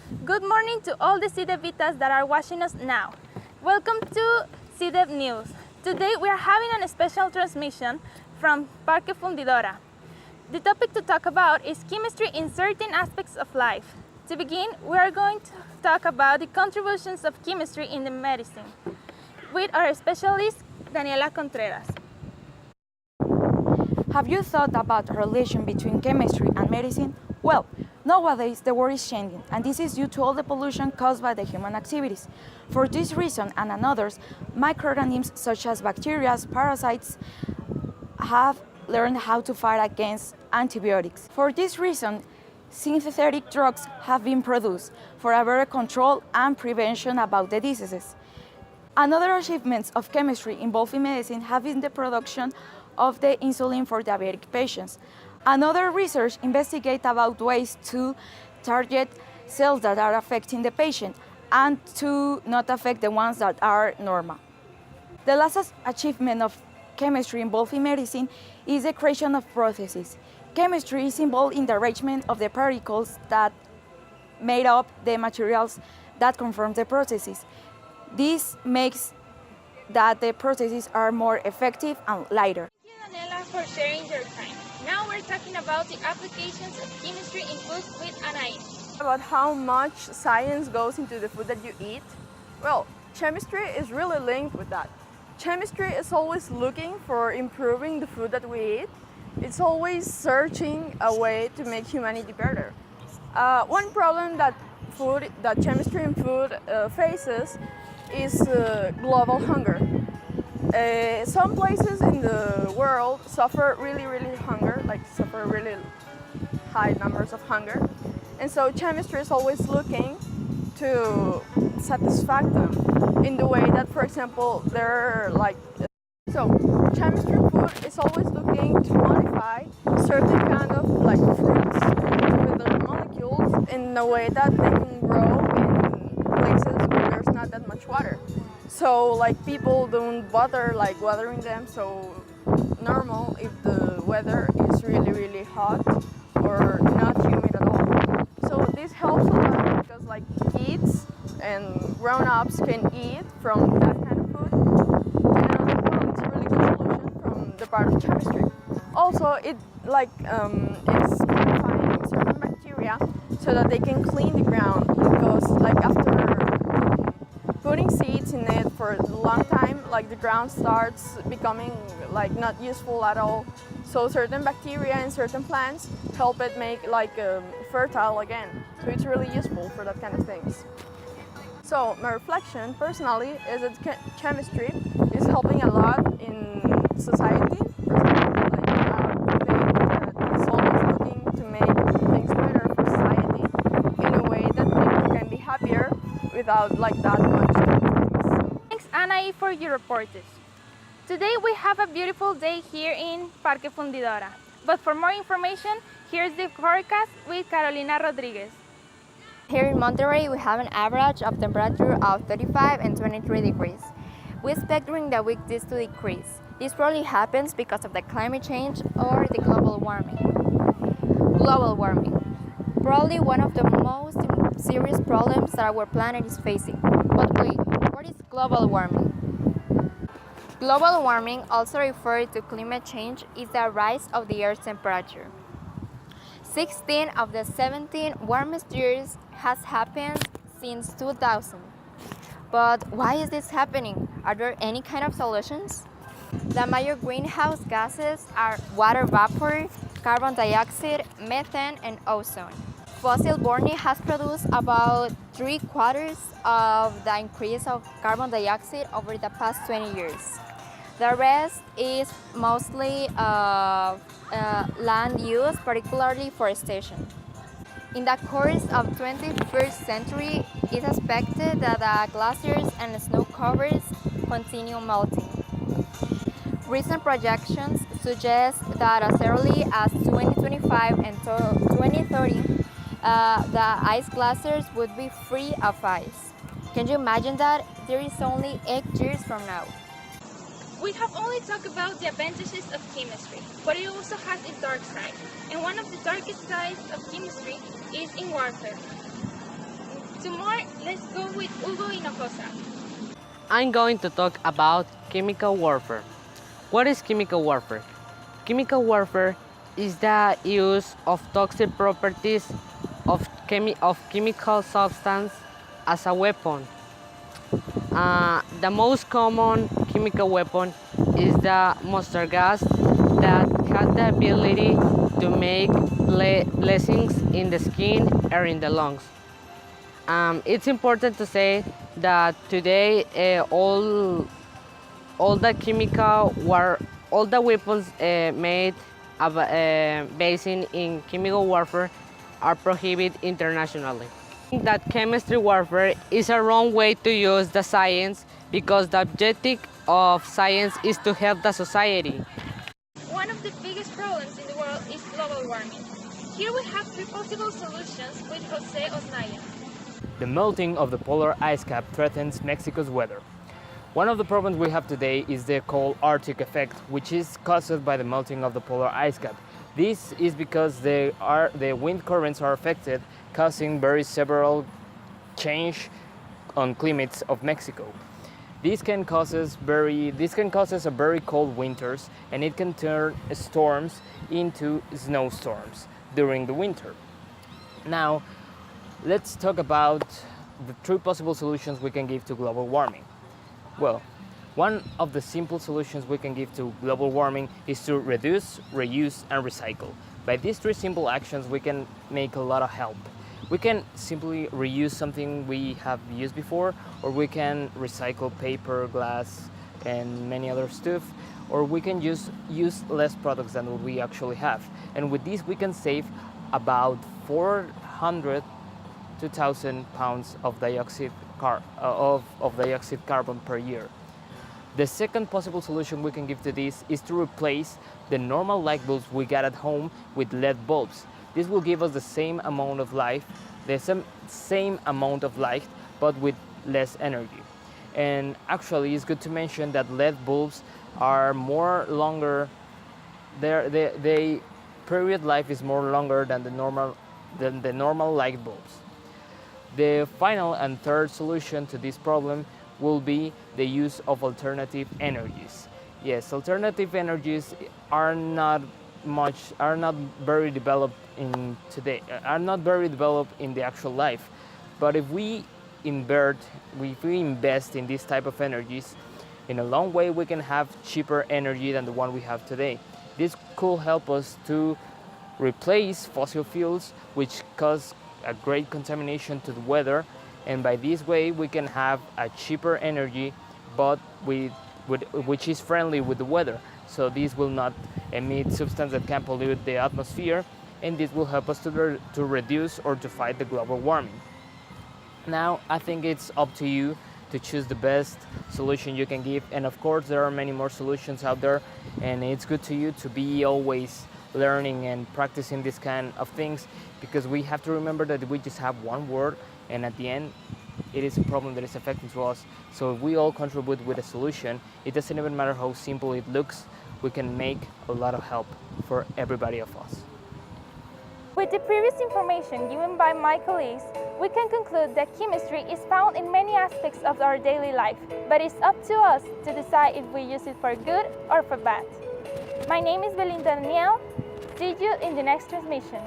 Good morning to all the Cidebitas that are watching us now. Welcome to Cideb News. Today we are having a special transmission from Parque Fundidora. The topic to talk about is chemistry in certain aspects of life. To begin, we are going to talk about the contributions of chemistry in the medicine with our specialist, Daniela Contreras. Have you thought about the relation between chemistry and medicine? Well, nowadays the world is changing, and this is due to all the pollution caused by the human activities. For this reason and others, microorganisms such as bacteria, parasites, have learned how to fight against antibiotics. For this reason, synthetic drugs have been produced for a better control and prevention about the diseases. Another achievements of chemistry involved in medicine have been the production of the insulin for diabetic patients. Another research investigates about ways to target cells that are affecting the patient and to not affect the ones that are normal. The last achievement of chemistry involved in medicine is the creation of processes. Chemistry is involved in the arrangement of the particles that made up the materials that conform the processes. This makes that the processes are more effective and lighter. Thank you, Daniela, for sharing your time. Now we're talking about the applications of chemistry in food with Anaïs. About how much science goes into the food that you eat? Well, chemistry is really linked with that. Chemistry is always looking for improving the food that we eat. It's always searching a way to make humanity better. One problem that chemistry in food faces is global hunger. Some places in the world suffer really hunger, suffer really high numbers of hunger. And so chemistry is always looking to satisfy them in the way that, for example, chemistry in food is always looking to modify certain kind of fruits with their molecules in a way that they can grow in places where there's not that much water. So people don't bother watering them, so normal if the weather is really hot or not humid at all. So this helps a lot because kids and grown-ups can eat from that kind of food. And it's a really good solution from the part of chemistry. Also, it's modifying certain bacteria so that they can clean the ground, because after putting seeds in it for a long time, the ground starts becoming not useful at all. So certain bacteria and certain plants help it make fertile again. So it's really useful for that kind of things. So my reflection personally is that chemistry is helping a lot in society. It's always looking to make things better for society in a way that people can be happier without that much things. Thanks, Anaïs, for your reportage. Today we have a beautiful day here in Parque Fundidora. But for more information, here's the forecast with Carolina Rodriguez. Here in Monterrey, we have an average of temperature of 35 and 23 degrees. We expect during the week this to decrease. This probably happens because of the climate change or the global warming. Global warming, probably one of the most serious problems that our planet is facing. But wait, what is global warming? Global warming, also referred to climate change, is the rise of the Earth's temperature. 16 of the 17 warmest years has happened since 2000. But why is this happening? Are there any kind of solutions? The major greenhouse gases are water vapor, carbon dioxide, methane, and ozone. Fossil burning has produced about 3/4 of the increase of carbon dioxide over the past 20 years. The rest is mostly land use, particularly forestation. In the course of 21st century, it is expected that the glaciers and snow covers continue melting. Recent projections suggest that as early as 2025 and 2030, the ice glaciers would be free of ice. Can you imagine that? There is only 8 years from now. We have only talked about the advantages of chemistry, but it also has its dark side. And one of the darkest sides of chemistry is in warfare. To more, let's go with Hugo Hinojosa. I'm going to talk about chemical warfare. What is chemical warfare? Chemical warfare is the use of toxic properties of chemical substance as a weapon. The most common chemical weapon is the mustard gas that has the ability to make blessings in the skin or in the lungs. It's important to say that today all the all the weapons made based in chemical warfare are prohibited internationally. That chemistry warfare is a wrong way to use the science because the objective of science is to help the society. One of the biggest problems in the world is global warming. Here we have three possible solutions with Jose Osnaya. The melting of the polar ice cap threatens Mexico's weather. One of the problems we have today is the cold Arctic effect, which is caused by the melting of the polar ice cap. This is because the wind currents are affected, causing very several change on climates of Mexico. This can cause us a very cold winters, and it can turn storms into snowstorms during the winter. Now, let's talk about the three possible solutions we can give to global warming. Well, one of the simple solutions we can give to global warming is to reduce, reuse, and recycle. By these three simple actions, we can make a lot of help. We can simply reuse something we have used before, or we can recycle paper, glass, and many other stuff, or we can use less products than what we actually have. And with this, we can save about 400 to 1,000 pounds of dioxide carbon per year. The second possible solution we can give to this is to replace the normal light bulbs we got at home with LED bulbs. This will give us the same amount of light, but with less energy. And actually, it's good to mention that LED bulbs are more longer. Their period life is more longer than the normal light bulbs. The final and third solution to this problem will be the use of alternative energies. Yes, alternative energies are not very developed in the actual life. But if we invest in this type of energies, in a long way we can have cheaper energy than the one we have today. This could help us to replace fossil fuels, which cause a great contamination to the weather, and by this way we can have a cheaper energy, but which is friendly with the weather. So this will not emit substances that can pollute the atmosphere, and this will help us to reduce or to fight the global warming. Now, I think it's up to you to choose the best solution you can give, and of course there are many more solutions out there, and it's good to you to be always learning and practicing this kind of things, because we have to remember that we just have one world, and at the end it is a problem that is affecting to us. So if we all contribute with a solution, it doesn't even matter how simple it looks, we can make a lot of help for everybody of us. With the previous information given by my colleagues, we can conclude that chemistry is found in many aspects of our daily life, but it's up to us to decide if we use it for good or for bad. My name is Belinda Danielle. See you in the next transmission.